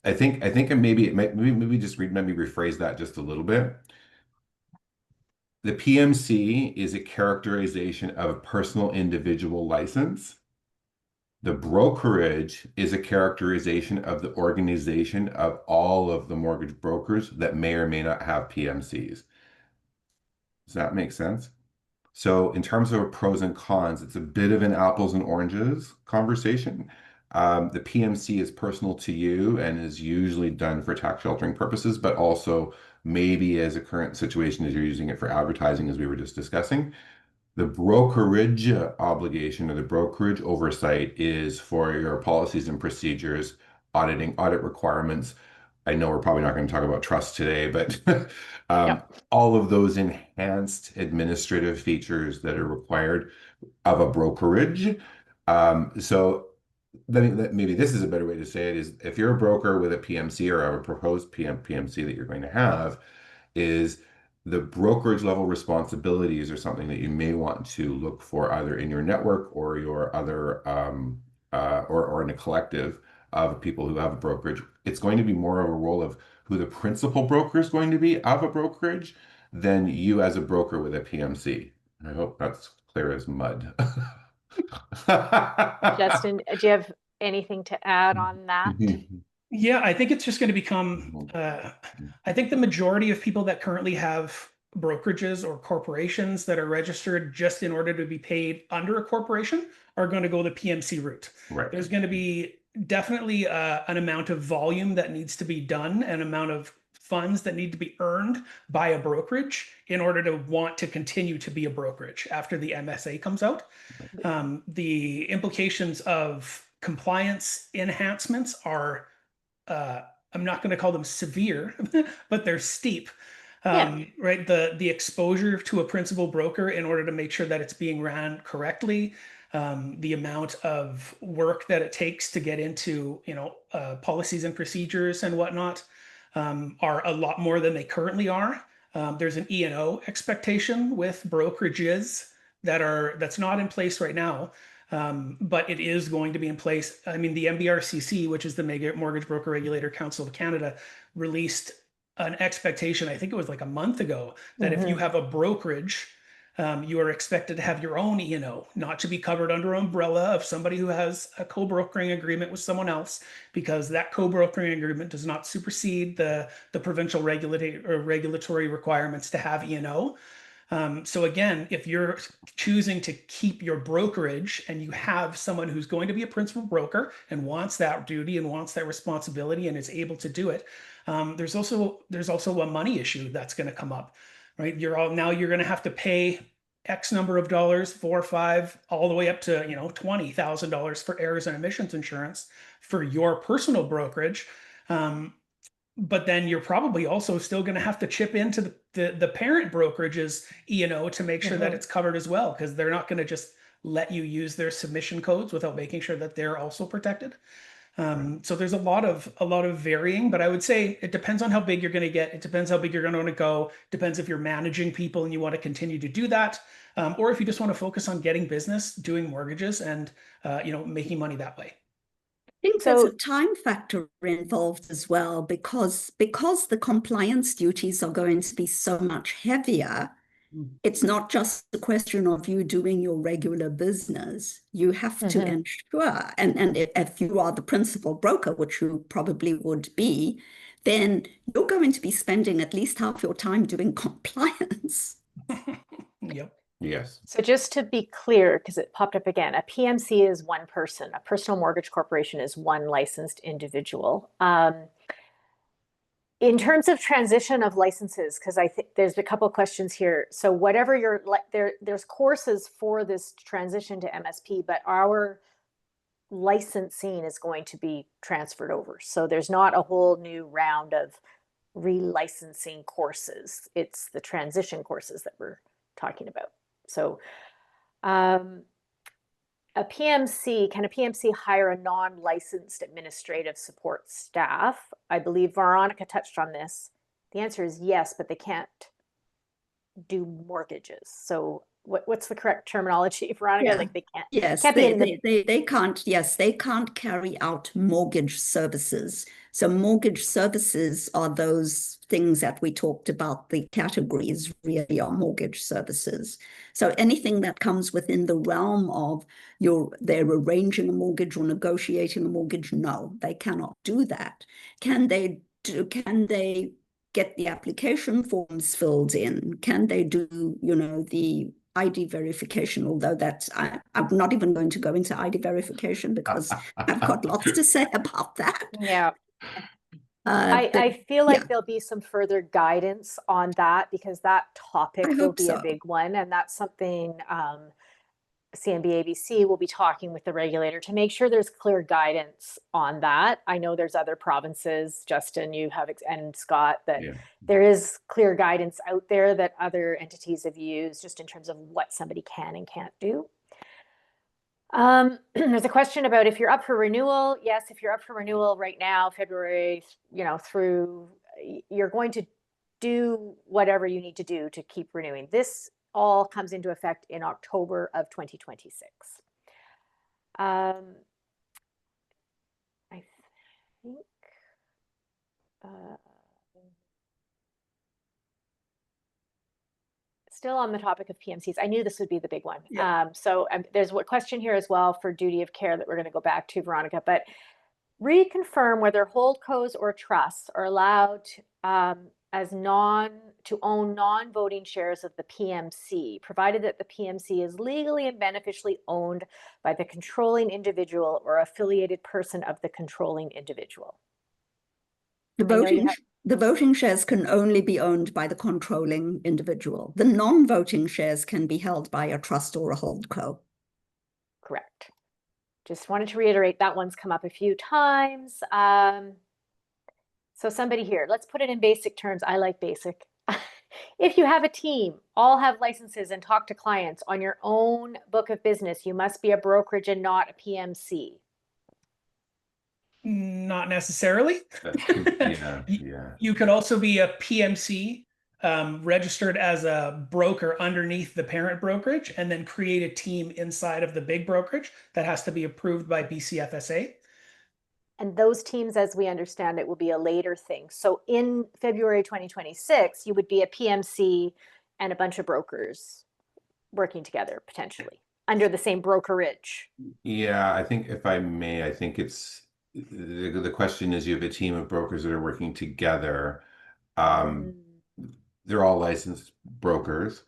I think maybe let me rephrase that just a little bit. The PMC is a characterization of a personal individual license. The brokerage is a characterization of the organization of all of the mortgage brokers that may or may not have PMCs. Does that make sense? So in terms of pros and cons, it's a bit of an apples and oranges conversation. The PMC is personal to you and is usually done for tax sheltering purposes, but also maybe as a current situation as you're using it for advertising, as we were just discussing. The brokerage obligation or the brokerage oversight is for your policies and procedures, audit requirements. I know we're probably not going to talk about trust today, but all of those enhanced administrative features that are required of a brokerage. So maybe this is a better way to say it is if you're a broker with a PMC or a proposed PMC that you're going to have, is the brokerage level responsibilities are something that you may want to look for either in your network or your other or in a collective of people who have a brokerage. It's going to be more of a role of who the principal broker is going to be of a brokerage than you as a broker with a PMC. I hope that's clear as mud. Justin, do you have anything to add on that? Yeah, I think it's just going to become, I think the majority of people that currently have brokerages or corporations that are registered just in order to be paid under a corporation are going to go the PMC route. Right. There's going to be definitely an amount of volume that needs to be done, an amount of funds that need to be earned by a brokerage in order to want to continue to be a brokerage after the MSA comes out. The implications of compliance enhancements are, I'm not going to call them severe, but they're steep. Right? The exposure to a principal broker in order to make sure that it's being ran correctly, the amount of work that it takes to get into, policies and procedures and whatnot, are a lot more than they currently are. There's an E&O expectation with brokerages that's not in place right now, but it is going to be in place. I mean, the MBRCC, which is the Mortgage Broker Regulator Council of Canada, released an expectation, I think it was like a month ago, that if you have a brokerage, you are expected to have your own E&O, not to be covered under umbrella of somebody who has a co-brokering agreement with someone else, because that co-brokering agreement does not supersede the provincial regulatory requirements to have E&O. So again, if you're choosing to keep your brokerage and you have someone who's going to be a principal broker and wants that duty and wants that responsibility and is able to do it, there's also a money issue that's going to come up, right? You're going to have to pay X number of dollars, 4 or 5, all the way up to $20,000 for errors and omissions insurance for your personal brokerage. But then you're probably also still going to have to chip into the parent brokerage's E&O to make sure that it's covered as well, because they're not going to just let you use their submission codes without making sure that they're also protected. So there's a lot of varying, but I would say it depends on how big you're going to get. It depends how big you're going to want to go. Depends if you're managing people and you want to continue to do that, or if you just want to focus on getting business, doing mortgages, and making money that way. I think there's a time factor involved as well, because the compliance duties are going to be so much heavier. It's not just a question of you doing your regular business. You have to ensure, and if you are the principal broker, which you probably would be, then you're going to be spending at least half your time doing compliance. Yep. Yes. So just to be clear, because it popped up again, a PMC is one person. A personal mortgage corporation is one licensed individual. In terms of transition of licenses, because I think there's a couple of questions here. So whatever there's courses for this transition to MSP, but our licensing is going to be transferred over. So there's not a whole new round of relicensing courses. It's the transition courses that we're talking about. So can a PMC hire a non-licensed administrative support staff? I believe Veronica touched on this. The answer is yes, but they can't do mortgages. So what's the correct terminology, Veronica? Yeah. Like they can't. Yes, Can't they can't. Yes, they can't carry out mortgage services. So mortgage services are those things that we talked about. The categories really are mortgage services. So anything that comes within the realm of they're arranging a mortgage or negotiating a mortgage, no, they cannot do that. Can they get the application forms filled in? Can they do, the ID verification, although I'm not even going to go into ID verification because I've got lots to say about that. Yeah. I feel like there'll be some further guidance on that, because that topic will be a big one. And that's something CMBA-BC will be talking with the regulator to make sure there's clear guidance on that. I know there's other provinces, Justin, you have, and Scott, that there is clear guidance out there that other entities have used just in terms of what somebody can and can't do. There's a question about if you're up for renewal. Yes, if you're up for renewal right now, February, through, you're going to do whatever you need to do to keep renewing. This all comes into effect in October of 2026. I think still on the topic of PMCs, I knew this would be the big one. So there's a question here as well for duty of care that we're going to go back to, Veronica, but reconfirm whether holdcos or trusts are allowed to own non-voting shares of the PMC, provided that the PMC is legally and beneficially owned by the controlling individual or affiliated person of the controlling individual. The voting shares can only be owned by the controlling individual. The non-voting shares can be held by a trust or a holdco. Correct. Just wanted to reiterate that one's come up a few times. So somebody here, let's put it in basic terms. I like basic. If you have a team, all have licenses and talk to clients on your own book of business, you must be a brokerage and not a PMC. Not necessarily. Yeah. You could also be a PMC registered as a broker underneath the parent brokerage, and then create a team inside of the big brokerage that has to be approved by BCFSA. And those teams, as we understand it, will be a later thing. So in February 2026, you would be a PMC and a bunch of brokers working together potentially under the same brokerage. Yeah, I think if I may, I think it's the question is you have a team of brokers that are working together. Um, they're all licensed brokers.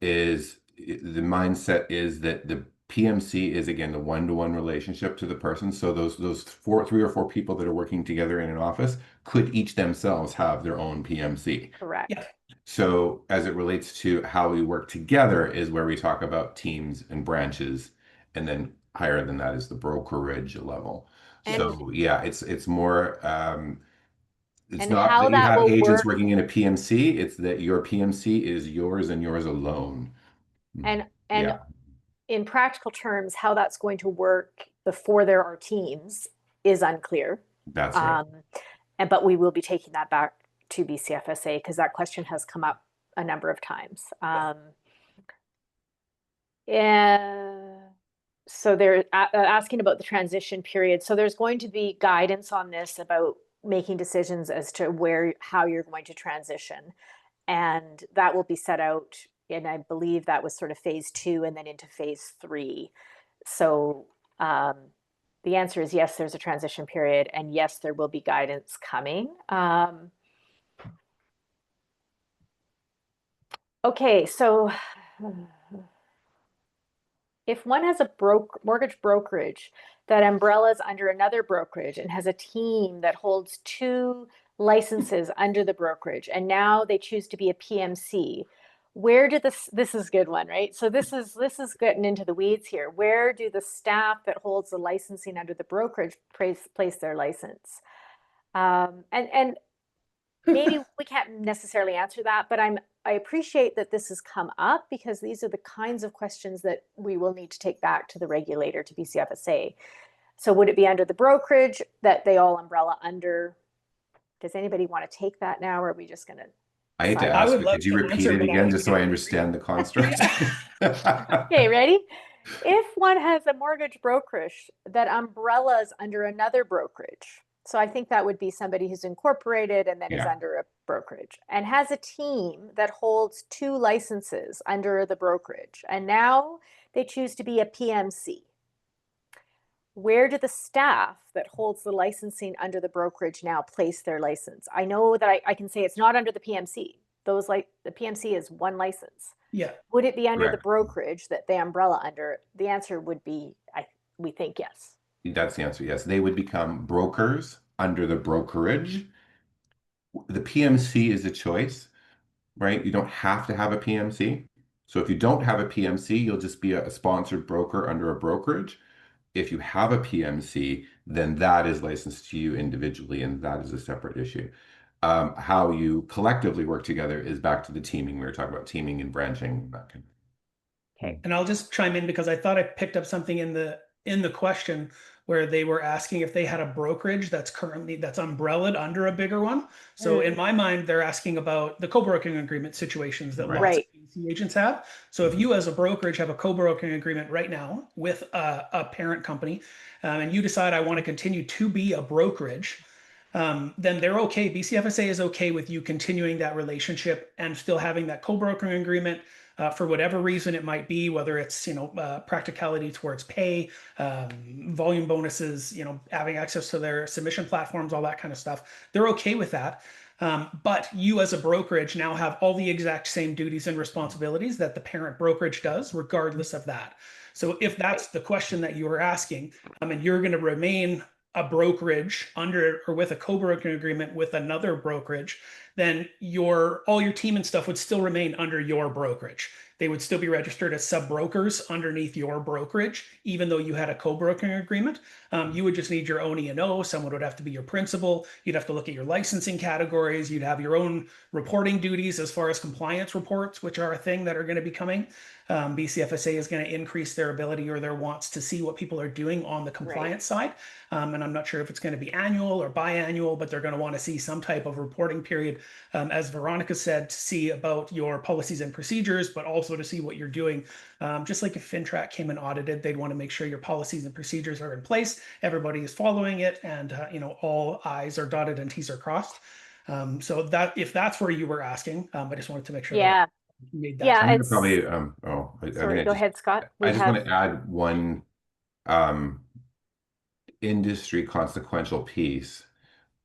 The mindset is that the PMC is again the one-to-one relationship to the person. So those three or four people that are working together in an office could each themselves have their own PMC. Correct. Yeah. So as it relates to how we work together is where we talk about teams and branches, and then higher than that is the brokerage level. And, so yeah, it's more it's and not how that you that have will agents work, working in a PMC, it's that your PMC is yours and yours alone. and Yeah, in practical terms, how that's going to work before there are teams is unclear. that's right. But we will be taking that back to BCFSA because that question has come up a number of times. So they're asking about the transition period. So there's going to be guidance on this about making decisions as to how you're going to transition. And that will be set out, and I believe that was sort of phase 2 and then into phase 3. So the answer is yes, there's a transition period, and yes, there will be guidance coming. Okay, so if one has a mortgage brokerage that umbrellas under another brokerage and has a team that holds 2 licenses under the brokerage, and now they choose to be a PMC, where do this is a good one, right? So this is getting into the weeds here. Where do the staff that holds the licensing under the brokerage place their license? And maybe we can't necessarily answer that, but I appreciate that this has come up because these are the kinds of questions that we will need to take back to the regulator, to BCFSA. So would it be under the brokerage that they all umbrella under? Does anybody want to take that now, or are we just going to? I hate to I ask, would but love could you to repeat answer, it but I again would just be so I able to understand the construct? Okay, ready? If one has a mortgage brokerage that umbrellas under another brokerage, so I think that would be somebody who's incorporated and then is Yeah. under a brokerage, and has a team that holds 2 licenses under the brokerage, and now they choose to be a PMC. Where do the staff that holds the licensing under the brokerage now place their license? I know that I can say it's not under the PMC. The PMC is one license. Yeah. Would it be under the Correct. brokerage that they umbrella under? The answer would be, we think yes. That's the answer, yes. They would become brokers under the brokerage. The PMC is a choice, right? You don't have to have a PMC. So if you don't have a PMC, you'll just be a sponsored broker under a brokerage. If you have a PMC, then that is licensed to you individually, and that is a separate issue. How you collectively work together is back to the teaming. We were talking about teaming and branching. That kind of. Okay. And I'll just chime in because I thought I picked up something in the question where they were asking if they had a brokerage that's umbrellaed under a bigger one. So in my mind, they're asking about the co-broking agreement situations that lots of PMC agents have. So if you as a brokerage have a co-broking agreement right now with a parent company, and you decide I want to continue to be a brokerage, then they're okay. BCFSA is okay with you continuing that relationship and still having that co-brokering agreement. For whatever reason it might be, whether it's practicality towards pay, volume bonuses, having access to their submission platforms, all that kind of stuff. They're okay with that. But you as a brokerage now have all the exact same duties and responsibilities that the parent brokerage does, regardless of that. So if that's the question that you were asking, and you're going to remain a brokerage under or with a co-broking agreement with another brokerage, then all your team and stuff would still remain under your brokerage. they would still be registered as sub-brokers underneath your brokerage, even though you had a co-broking agreement. You would just need your own E&O. Someone would have to be your principal. You'd have to look at your licensing categories. You'd have your own reporting duties as far as compliance reports, which are a thing that are going to be coming. BCFSA is going to increase their ability or their wants to see what people are doing on the compliance side. And I'm not sure if it's going to be annual or biannual, but they're going to want to see some type of reporting period, as Veronica said, to see about your policies and procedures, but also to see what you're doing. Just like if FinTrack came and audited, they'd want to make sure your policies and procedures are in place, everybody is following it, and all I's are dotted and T's are crossed. So that, if that's where you were asking, I just wanted to make sure that you made that. Yeah, I'm gonna it's probably sorry, go ahead, Scott. I just want to add one industry consequential piece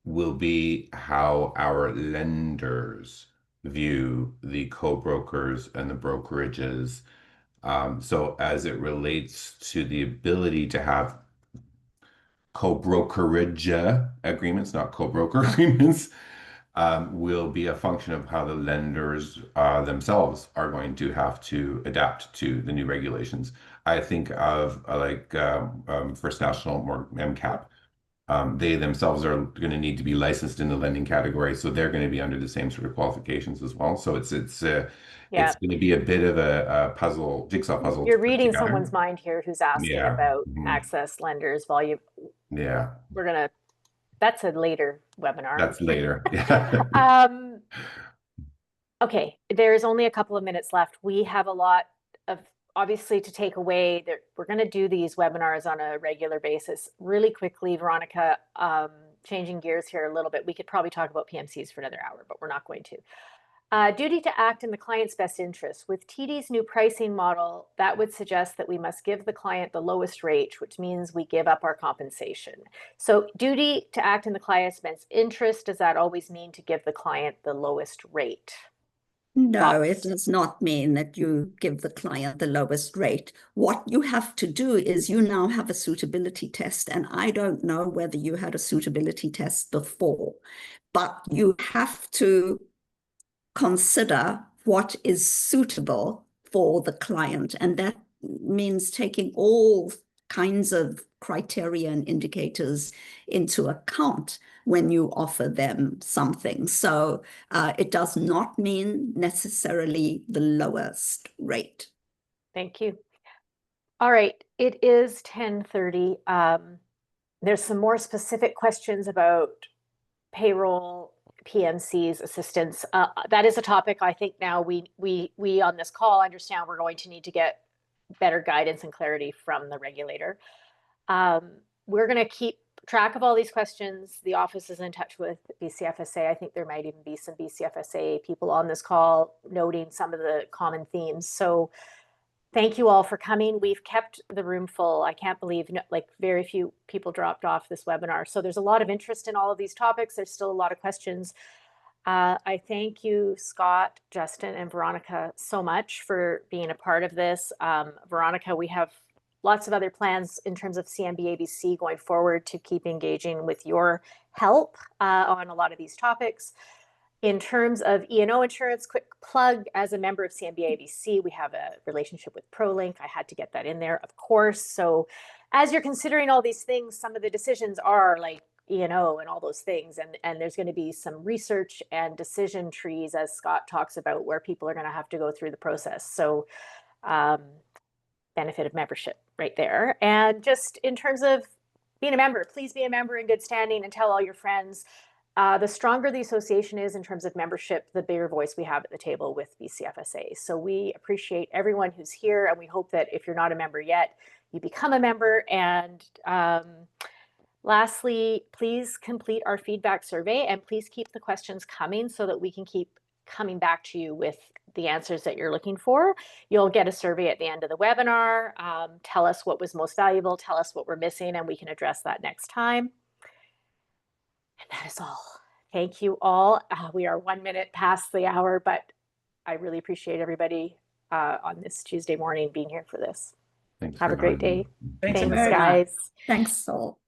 will be how our lenders view the co-brokers and the brokerages. So as it relates to the ability to have co-brokerage agreements, not co-broker agreements, will be a function of how the lenders themselves are going to have to adapt to the new regulations. I think of First National MCAP. They themselves are going to need to be licensed in the lending category, so they're going to be under the same sort of qualifications as well. So it's going to be a bit of a puzzle, jigsaw puzzle. You're reading someone's mind here who's asking about access, lenders, volume. Yeah. That's a later webinar. That's later. Yeah. Okay, there's only a couple of minutes left. We have a lot of obviously to take away. We're going to do these webinars on a regular basis. Really quickly, Veronica, changing gears here a little bit. We could probably talk about PMCs for another hour, but we're not going to. Duty to act in the client's best interest. With TD's new pricing model, that would suggest that we must give the client the lowest rate, which means we give up our compensation. So duty to act in the client's best interest, does that always mean to give the client the lowest rate? No, it does not mean that you give the client the lowest rate. What you have to do is you now have a suitability test, and I don't know whether you had a suitability test before, but you have to consider what is suitable for the client. And that means taking all kinds of criteria and indicators into account when you offer them something. So it does not mean necessarily the lowest rate. Thank you. All right, it is 10:30. There's some more specific questions about payroll, PMCs, assistance. That is a topic I think now we on this call understand we're going to need to get better guidance and clarity from the regulator. We're going to keep track of all these questions. The office is in touch with BCFSA. I think there might even be some BCFSA people on this call noting some of the common themes. So thank you all for coming. We've kept the room full. I can't believe very few people dropped off this webinar. So there's a lot of interest in all of these topics. There's still a lot of questions. I thank you, Scott, Justin, and Veronica so much for being a part of this. Veronica, we have lots of other plans in terms of CMBA-BC going forward to keep engaging with your help on a lot of these topics. In terms of E&O insurance, quick plug, as a member of CMBA-BC, we have a relationship with ProLink. I had to get that in there, of course. So as you're considering all these things, some of the decisions are like E&O and all those things. And there's going to be some research and decision trees, as Scott talks about, where people are going to have to go through the process. So benefit of membership right there. And just in terms of being a member, please be a member in good standing and tell all your friends. The stronger the association is in terms of membership, the bigger voice we have at the table with BCFSA. So we appreciate everyone who's here, and we hope that if you're not a member yet, you become a member. And lastly, please complete our feedback survey, and please keep the questions coming so that we can keep coming back to you with the answers that you're looking for. You'll get a survey at the end of the webinar. Tell us what was most valuable, tell us what we're missing, and we can address that next time. And that is all. Thank you all. We are 1 minute past the hour, but I really appreciate everybody on this Tuesday morning being here for this. Thanks. Have a great day. Thanks guys. Thanks, all.